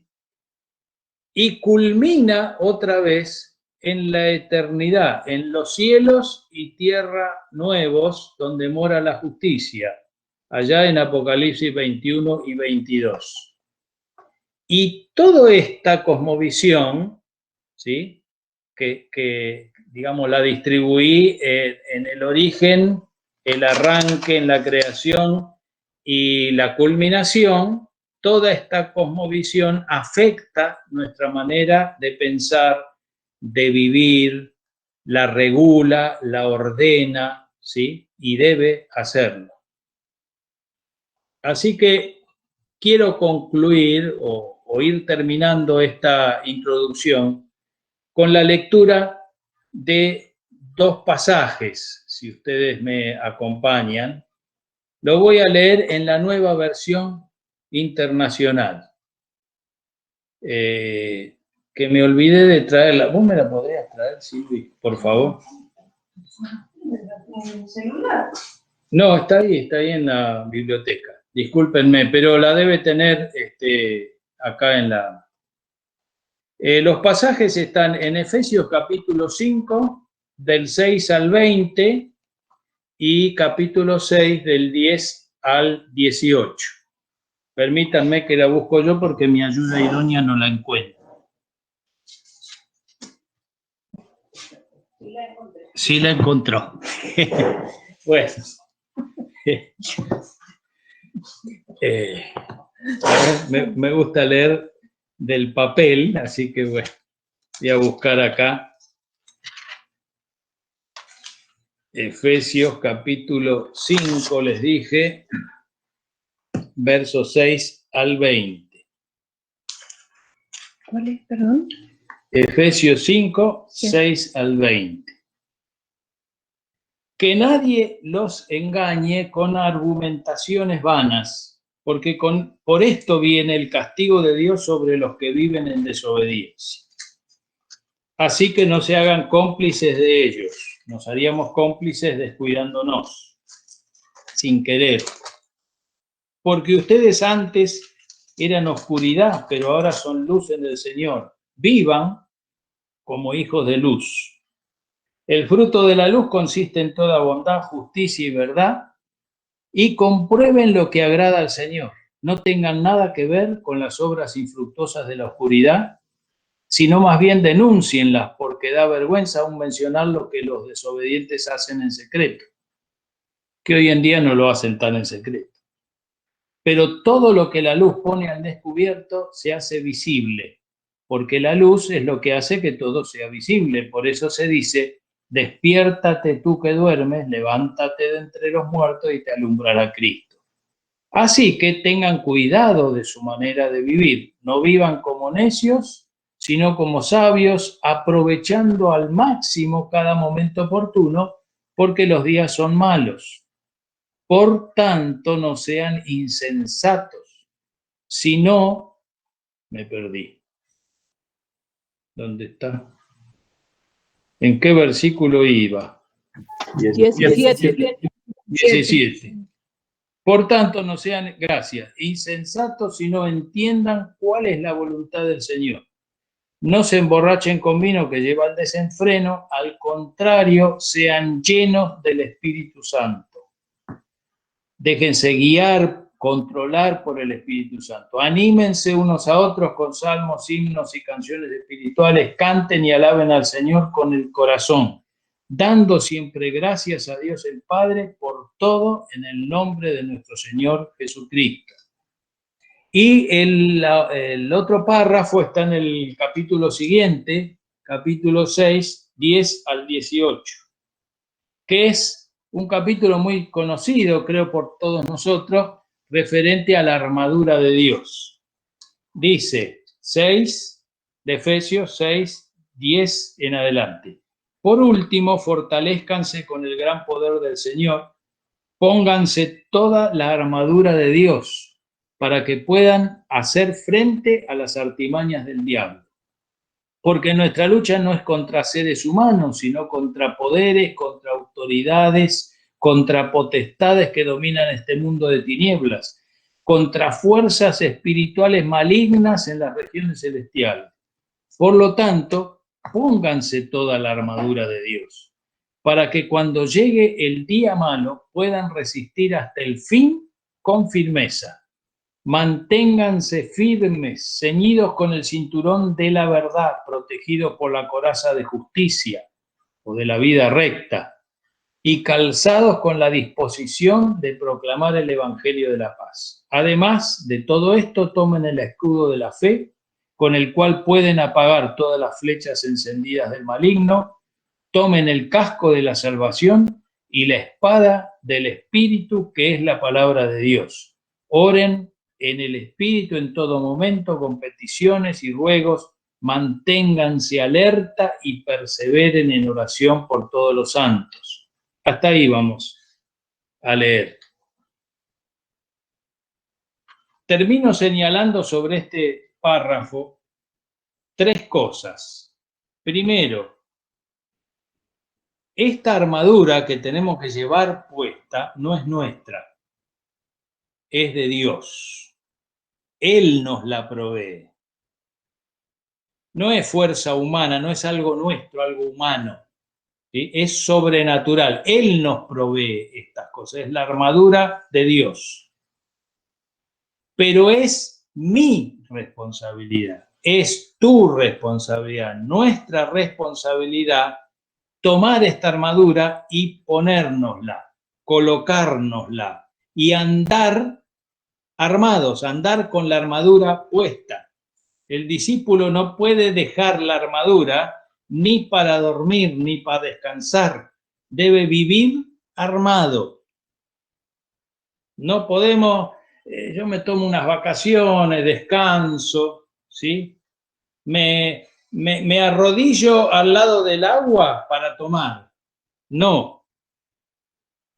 Y culmina otra vez en la eternidad, en los cielos y tierra nuevos, donde mora la justicia, allá en Apocalipsis 21 y 22. Y toda esta cosmovisión, ¿sí? que digamos, la distribuí en el origen, el arranque, en la creación y la culminación. Toda esta cosmovisión afecta nuestra manera de pensar, de vivir, la regula, la ordena, ¿sí? Y debe hacerlo. Así que quiero concluir o ir terminando esta introducción con la lectura de 2 pasajes, si ustedes me acompañan. Lo voy a leer en la nueva versión internacional, que me olvidé de traerla. ¿Vos me la podrías traer, Silvi, por favor? ¿En celular? No, está ahí en la biblioteca. Discúlpenme, pero la debe tener acá en la... los pasajes están en Efesios capítulo 5, del 6 al 20, y capítulo 6, del 10 al 18. Permítanme que la busco yo porque mi ayuda idónea no la encuentro. Sí la encontró. Bueno. Me gusta leer del papel, así que bueno, voy a buscar acá. Efesios capítulo 5, les dije, versos 6 al 20. ¿Cuál es, perdón? Efesios 5, sí. 6 al 20. Que nadie los engañe con argumentaciones vanas, porque por esto viene el castigo de Dios sobre los que viven en desobediencia. Así que no se hagan cómplices de ellos. Nos haríamos cómplices descuidándonos, sin querer. Porque ustedes antes eran oscuridad, pero ahora son luz en el Señor. Vivan como hijos de luz. El fruto de la luz consiste en toda bondad, justicia y verdad, y comprueben lo que agrada al Señor. No tengan nada que ver con las obras infructuosas de la oscuridad, sino más bien denúncienlas, porque da vergüenza aún mencionar lo que los desobedientes hacen en secreto, que hoy en día no lo hacen tan en secreto. Pero todo lo que la luz pone al descubierto se hace visible, porque la luz es lo que hace que todo sea visible. Por eso se dice, Despiértate tú que duermes, levántate de entre los muertos y te alumbrará Cristo. Así que tengan cuidado de su manera de vivir. No vivan como necios, sino como sabios, aprovechando al máximo cada momento oportuno, porque los días son malos. Por tanto, no sean insensatos, sino... Me perdí. ¿Dónde está? ¿En qué versículo iba? 17. 17. Por tanto, no sean, gracias, insensatos, sino entiendan cuál es la voluntad del Señor. No se emborrachen con vino que lleva al desenfreno, al contrario, sean llenos del Espíritu Santo. Déjense guiar, controlar por el Espíritu Santo. Anímense unos a otros con salmos, himnos y canciones espirituales. Canten y alaben al Señor con el corazón, dando siempre gracias a Dios el Padre por todo en el nombre de nuestro Señor Jesucristo. Y el otro párrafo está en el capítulo siguiente, capítulo 6, 10 al 18, que es un capítulo muy conocido, creo, por todos nosotros, referente a la armadura de Dios. Dice 6 de Efesios 6, 10 en adelante. Por último, fortalezcanse con el gran poder del Señor, pónganse toda la armadura de Dios para que puedan hacer frente a las artimañas del diablo. Porque nuestra lucha no es contra seres humanos, sino contra poderes, contra autoridades, contra potestades que dominan este mundo de tinieblas, contra fuerzas espirituales malignas en las regiones celestiales. Por lo tanto, pónganse toda la armadura de Dios, para que cuando llegue el día malo puedan resistir hasta el fin con firmeza. Manténganse firmes, ceñidos con el cinturón de la verdad, protegidos por la coraza de justicia o de la vida recta, y calzados con la disposición de proclamar el Evangelio de la paz. Además de todo esto, tomen el escudo de la fe, con el cual pueden apagar todas las flechas encendidas del maligno. Tomen el casco de la salvación y la espada del Espíritu, que es la palabra de Dios. Oren en el Espíritu en todo momento, con peticiones y ruegos. Manténganse alerta y perseveren en oración por todos los santos. Hasta ahí vamos a leer. Termino señalando sobre este párrafo 3 cosas. Primero, esta armadura que tenemos que llevar puesta no es nuestra, es de Dios. Él nos la provee. No es fuerza humana, no es algo nuestro, algo humano. ¿Sí? Es sobrenatural. Él nos provee estas cosas. Es la armadura de Dios. Pero es mi responsabilidad. Es tu responsabilidad. Nuestra responsabilidad tomar esta armadura y ponérnosla, colocárnosla y andar armados, andar con la armadura puesta. El discípulo no puede dejar la armadura ni para dormir ni para descansar. Debe vivir armado. No podemos, yo me tomo unas vacaciones, descanso, ¿sí? Me arrodillo al lado del agua para tomar. No,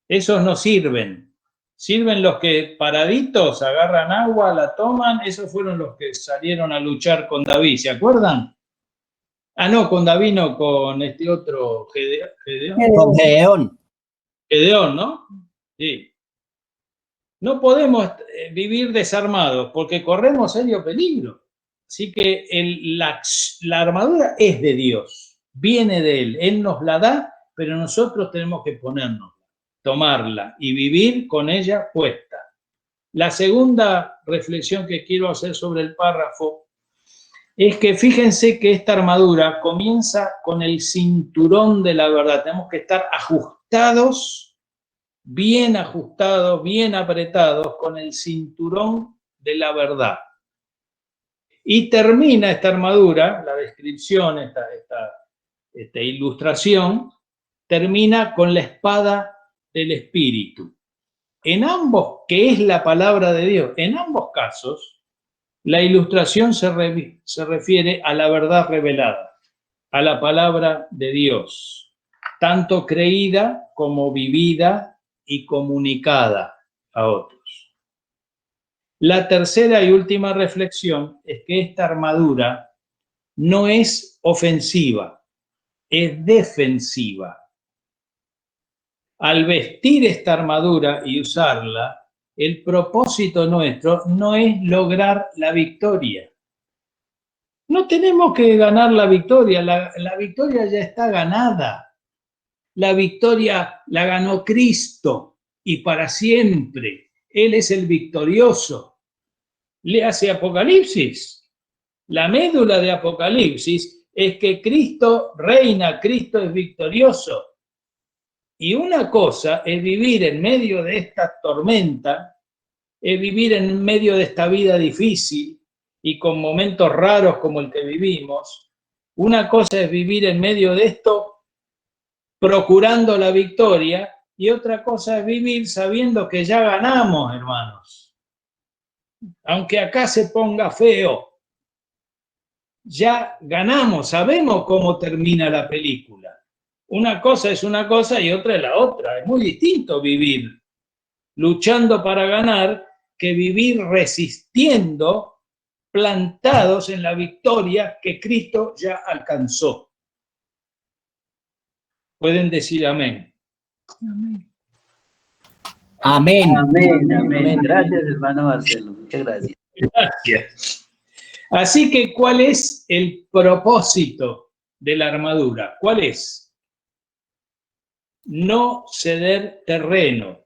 esos no sirven. Sirven los que paraditos agarran agua, la toman. Esos fueron los que salieron a luchar con David, ¿se acuerdan? Ah, no, con David no, con este otro Gedeón. Gedeón, ¿no? Sí. No podemos vivir desarmados porque corremos serio peligro. Así que la armadura es de Dios, viene de Él. Él nos la da, pero nosotros tenemos que ponernos, tomarla y vivir con ella puesta. La segunda reflexión que quiero hacer sobre el párrafo es que fíjense que esta armadura comienza con el cinturón de la verdad. Tenemos que estar ajustados, bien apretados con el cinturón de la verdad. Y termina esta armadura, la descripción, esta ilustración, termina con la espada del Espíritu. En ambos, que es la palabra de Dios, en ambos casos, la ilustración se refiere a la verdad revelada, a la palabra de Dios, tanto creída como vivida y comunicada a otros. La tercera y última reflexión es que esta armadura no es ofensiva, es defensiva. Al vestir esta armadura y usarla, el propósito nuestro no es lograr la victoria. No tenemos que ganar la victoria, la victoria ya está ganada. La victoria la ganó Cristo y para siempre. Él es el victorioso. Léase Apocalipsis. La médula de Apocalipsis es que Cristo reina, Cristo es victorioso. Y una cosa es vivir en medio de esta tormenta, es vivir en medio de esta vida difícil y con momentos raros como el que vivimos. Una cosa es vivir en medio de esto procurando la victoria y otra cosa es vivir sabiendo que ya ganamos, hermanos. Aunque acá se ponga feo, ya ganamos, sabemos cómo termina la película. Una cosa es una cosa y otra es la otra. Es muy distinto vivir luchando para ganar que vivir resistiendo, plantados en la victoria que Cristo ya alcanzó. Pueden decir amén. Amén. Amén. Amén, amén. Gracias, hermano Marcelo. Muchas gracias. Gracias. Así que, ¿cuál es el propósito de la armadura? ¿Cuál es? No ceder terreno,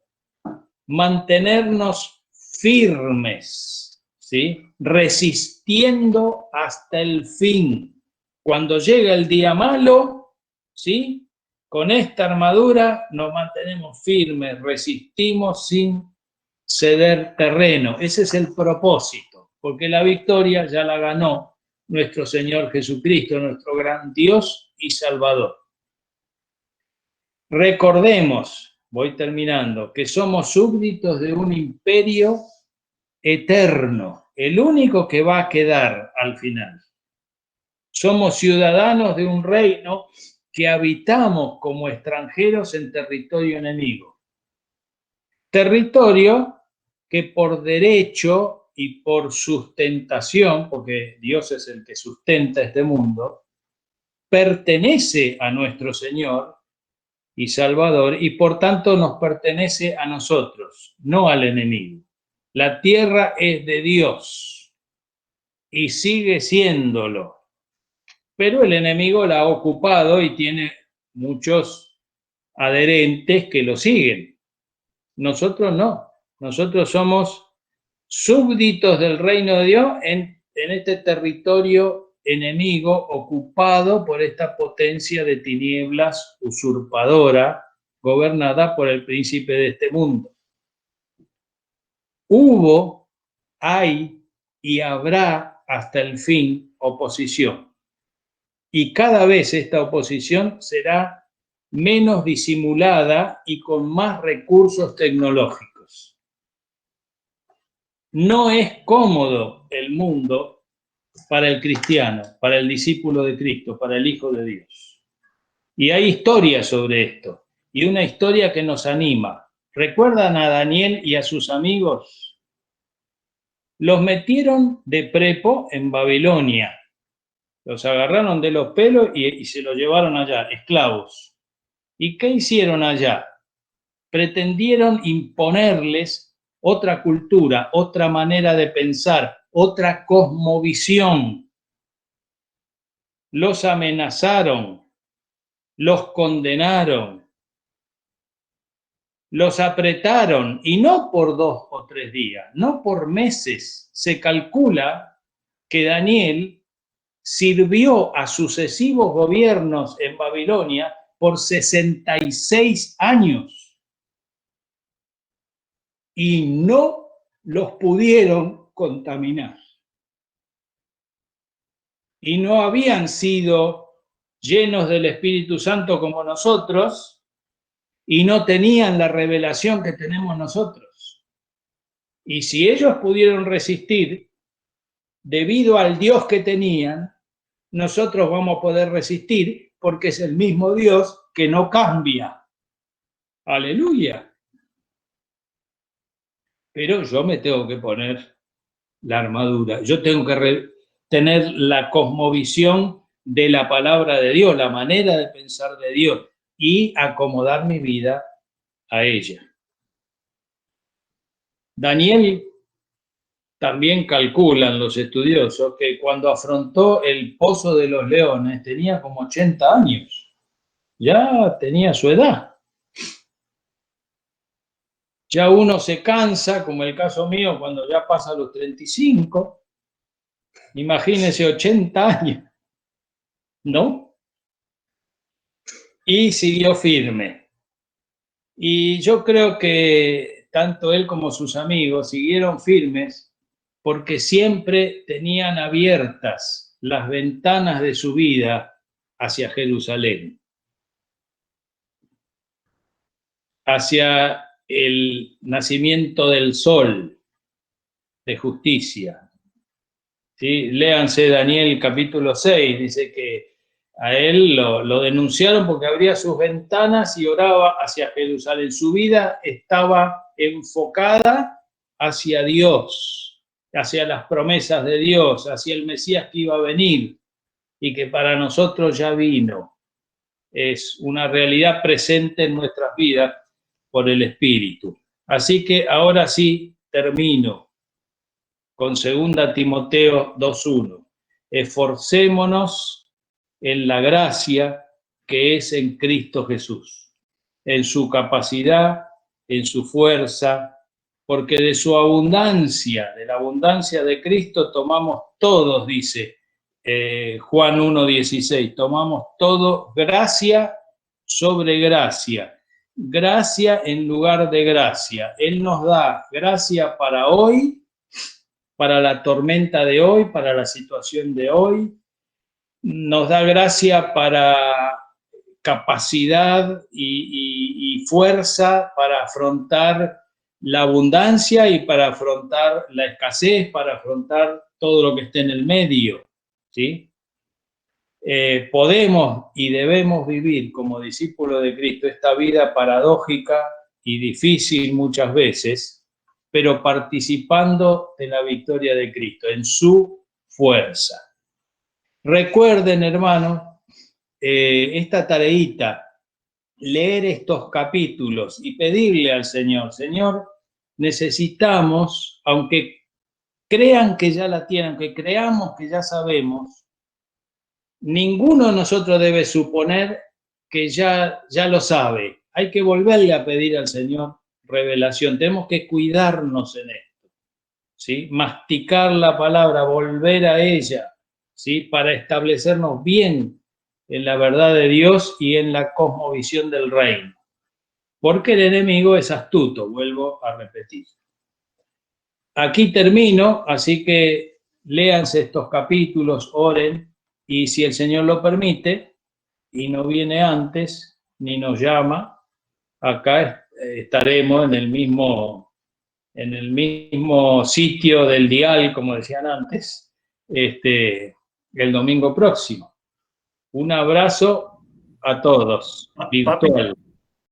mantenernos firmes, ¿sí? Resistiendo hasta el fin. Cuando llega el día malo, ¿sí? Con esta armadura nos mantenemos firmes, resistimos sin ceder terreno. Ese es el propósito, porque la victoria ya la ganó nuestro Señor Jesucristo, nuestro gran Dios y Salvador. Recordemos, voy terminando, que somos súbditos de un imperio eterno, el único que va a quedar al final. Somos ciudadanos de un reino que habitamos como extranjeros en territorio enemigo. Territorio que por derecho y por sustentación, porque Dios es el que sustenta este mundo, pertenece a nuestro Señor y Salvador, y por tanto nos pertenece a nosotros, no al enemigo. La tierra es de Dios y sigue siéndolo, pero el enemigo la ha ocupado y tiene muchos adherentes que lo siguen. Nosotros no, nosotros somos súbditos del reino de Dios en este territorio enemigo ocupado por esta potencia de tinieblas usurpadora, gobernada por el príncipe de este mundo. Hubo, hay y habrá hasta el fin oposición. Y cada vez esta oposición será menos disimulada y con más recursos tecnológicos. No es cómodo el mundo para el cristiano, para el discípulo de Cristo, para el Hijo de Dios. Y hay historias sobre esto, y una historia que nos anima. ¿Recuerdan a Daniel y a sus amigos? Los metieron de prepo en Babilonia. Los agarraron de los pelos y se los llevaron allá, esclavos. ¿Y qué hicieron allá? Pretendieron imponerles otra cultura, otra manera de pensar, otra cosmovisión. Los amenazaron, los condenaron, los apretaron, y no por 2 o 3 días, no por meses. Se calcula que Daniel sirvió a sucesivos gobiernos en Babilonia por 66 años y no los pudieron contaminar. Y no habían sido llenos del Espíritu Santo como nosotros, y no tenían la revelación que tenemos nosotros. Y si ellos pudieron resistir, debido al Dios que tenían, nosotros vamos a poder resistir porque es el mismo Dios que no cambia. Aleluya. Pero yo me tengo que poner la armadura. Yo tengo que tener la cosmovisión de la palabra de Dios, la manera de pensar de Dios y acomodar mi vida a ella. Daniel, también calculan los estudiosos, que cuando afrontó el pozo de los leones tenía como 80 años. Ya tenía su edad. Ya uno se cansa, como el caso mío, cuando ya pasa los 35. Imagínense 80 años, ¿no? Y siguió firme. Y yo creo que tanto él como sus amigos siguieron firmes porque siempre tenían abiertas las ventanas de su vida hacia Jerusalén, hacia el nacimiento del sol de justicia. ¿Sí? Léanse Daniel capítulo 6, dice que a él lo denunciaron porque abría sus ventanas y oraba hacia Jerusalén. Su vida estaba enfocada hacia Dios, hacia las promesas de Dios, hacia el Mesías que iba a venir y que para nosotros ya vino. Es una realidad presente en nuestras vidas por el Espíritu. Así que ahora sí termino con 2 Timoteo 2:1. Esforcémonos en la gracia que es en Cristo Jesús, en su capacidad, en su fuerza, porque de su abundancia, de la abundancia de Cristo tomamos todos, dice Juan 1:16, tomamos todo gracia sobre gracia, gracia en lugar de gracia. Él nos da gracia para hoy, para la tormenta de hoy, para la situación de hoy, nos da gracia para capacidad y fuerza para afrontar la abundancia y para afrontar la escasez, para afrontar todo lo que esté en el medio, ¿sí? Podemos y debemos vivir como discípulos de Cristo esta vida paradójica y difícil muchas veces, pero participando de la victoria de Cristo, en su fuerza. Recuerden, hermanos, esta tareita, leer estos capítulos y pedirle al Señor, Señor, necesitamos, aunque crean que ya la tienen, aunque creamos que ya sabemos, ninguno de nosotros debe suponer que ya lo sabe. Hay que volverle a pedir al Señor revelación. Tenemos que cuidarnos en esto, ¿sí? Masticar la palabra, volver a ella, ¿sí? Para establecernos bien en la verdad de Dios y en la cosmovisión del reino. Porque el enemigo es astuto, vuelvo a repetir. Aquí termino, así que léanse estos capítulos, oren, y si el Señor lo permite, y no viene antes, ni nos llama, acá estaremos en el mismo sitio del dial, como decían antes, el domingo próximo. Un abrazo a todos, virtual.